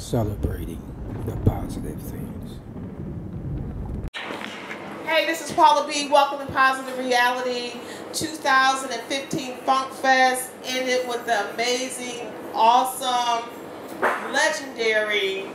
celebrating the positive things. Hey, this is Paula B. Welcome to Positive Reality 2015 Funk Fest. Ended with the amazing, awesome, legendary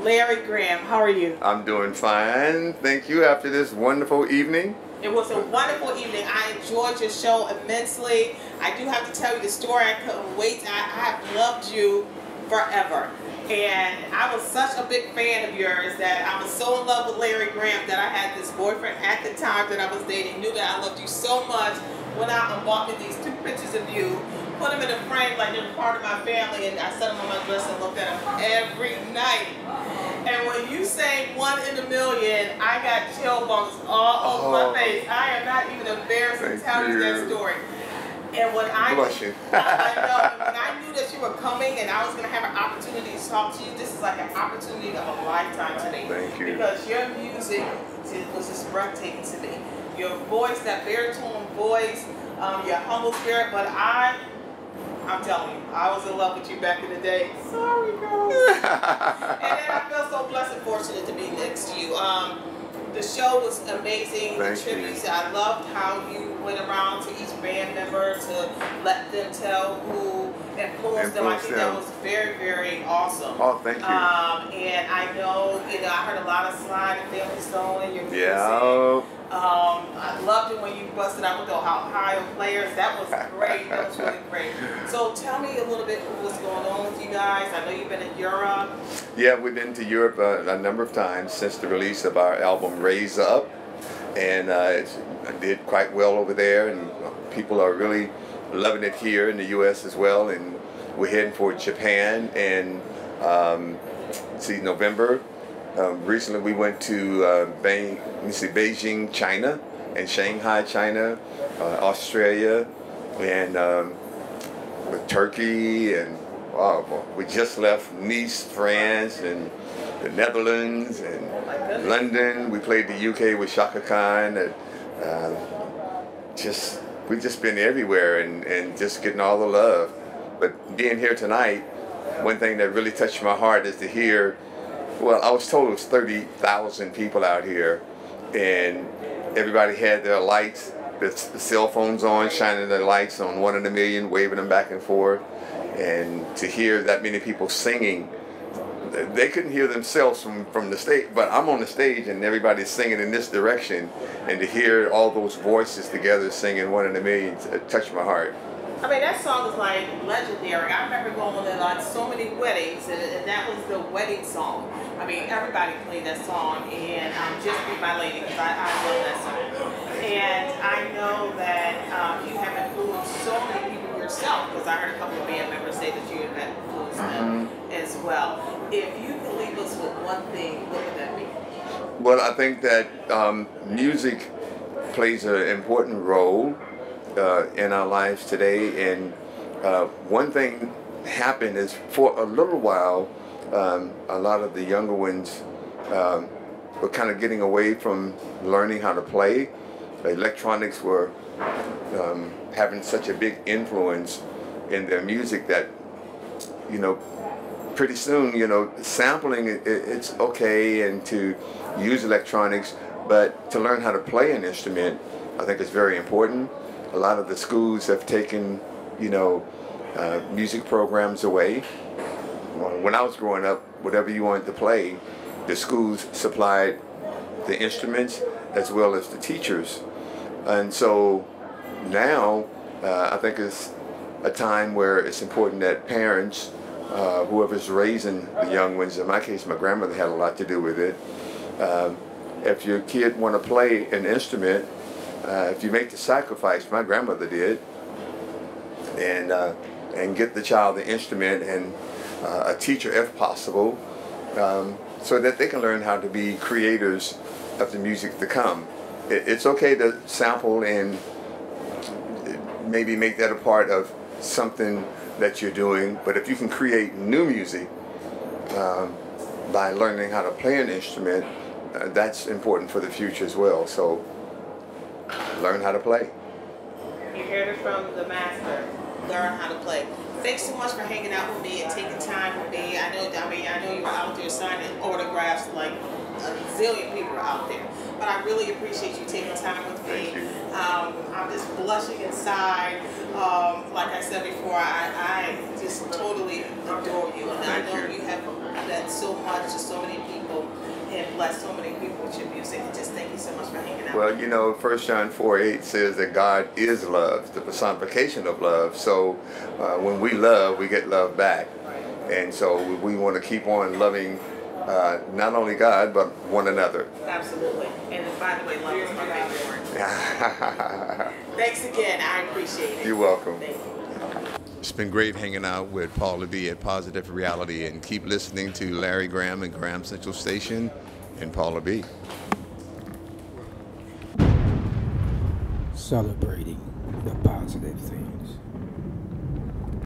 Larry Graham. How are you? I'm doing fine. Thank you. After this wonderful evening. It was a wonderful evening. I enjoyed your show immensely. I do have to tell you the story. I couldn't wait. I have loved you forever. And I was such a big fan of yours that I was so in love with Larry Graham that I had this boyfriend at the time that I was dating, knew that I loved you so much, went out and bought me these 2 pictures of you, put them in a frame like they were part of my family, and I set them on my dresser and looked at them every night. And when you say 1 in a million, I got chill bumps all over my face. I am not even embarrassed to tell you that story. And when I knew that you were coming and I was going to have an opportunity to talk to you, this is like an opportunity of a lifetime to me. Thank you. Because your music was just breathtaking to me. Your voice, that baritone voice, your humble spirit, but I'm telling you, I was in love with you back in the day. Sorry, girl. And then I feel so blessed and fortunate to be next to you. The show was amazing. The tributes, I loved how you went around to each band member to let them tell who influenced them. I think that was very, very awesome. Oh, thank you. And I know, I heard a lot of Slide and Family Stone in your music. Yeah. I loved it when you busted out with the Ohio players. That was great. That was really great. So tell me a little bit what's going on with you guys. I know you've been in Europe. Yeah, we've been to Europe a number of times since the release of our album Raise Up, and it did quite well over there, and people are really loving it here in the U.S. as well. And we're heading for Japan in November. Recently we went to Beijing, China, and Shanghai, China, Australia, and with Turkey, and we just left Nice, France, and the Netherlands, and London. We played the UK with Shaka Khan. We've just been everywhere and just getting all the love. But being here tonight, one thing that really touched my heart is to hear. Well, I was told it was 30,000 people out here, and everybody had their lights, the cell phones on, shining their lights on 1 in a million, waving them back and forth. And to hear that many people singing, they couldn't hear themselves from the stage, but I'm on the stage and everybody's singing in this direction, and to hear all those voices together singing 1 in a million, it touched my heart. I mean, that song is like legendary. I remember going to like so many weddings, and that was the wedding song. I mean, everybody played that song, and Just Be My Lady, because I love that song. And I know that you have influenced so many people yourself, because I heard a couple of band members say that you have influenced them as well. If you could leave us with one thing, what would that be? Well, I think that music plays an important role in our lives today, and one thing happened is for a little while a lot of the younger ones were kind of getting away from learning how to play. Electronics were having such a big influence in their music that pretty soon sampling it's okay, and to use electronics, but to learn how to play an instrument I think is very important. A lot of the schools have taken, music programs away. When I was growing up, whatever you wanted to play, the schools supplied the instruments as well as the teachers. And so now I think it's a time where it's important that parents, whoever's raising the young ones, in my case my grandmother had a lot to do with it, if your kid want to play an instrument, if you make the sacrifice, my grandmother did, and get the child the instrument and a teacher if possible, so that they can learn how to be creators of the music to come. It's okay to sample and maybe make that a part of something that you're doing, but if you can create new music by learning how to play an instrument, that's important for the future as well. So learn how to play. You heard it from the master. Learn how to play. Thanks so much for hanging out with me and taking time with me. I I know you were out there signing autographs like a zillion people are out there. But I really appreciate you taking time with me. Thank you. I'm just blushing inside. Like I said before, I just totally adore you. And I know you have done so much to so many people and blessed so many people with your music. And just thank you so much for hanging out. Well, you know, 1 John 4:8 says that God is love, the personification of love. So when we love, we get love back. And so we want to keep on loving not only God, but one another. Absolutely. And by the way, love is my favorite word. Thanks again. I appreciate it. You're welcome. Thank you. It's been great hanging out with Paula B at Positive Reality, and keep listening to Larry Graham and Graham Central Station and Paula B. Celebrating the positive things.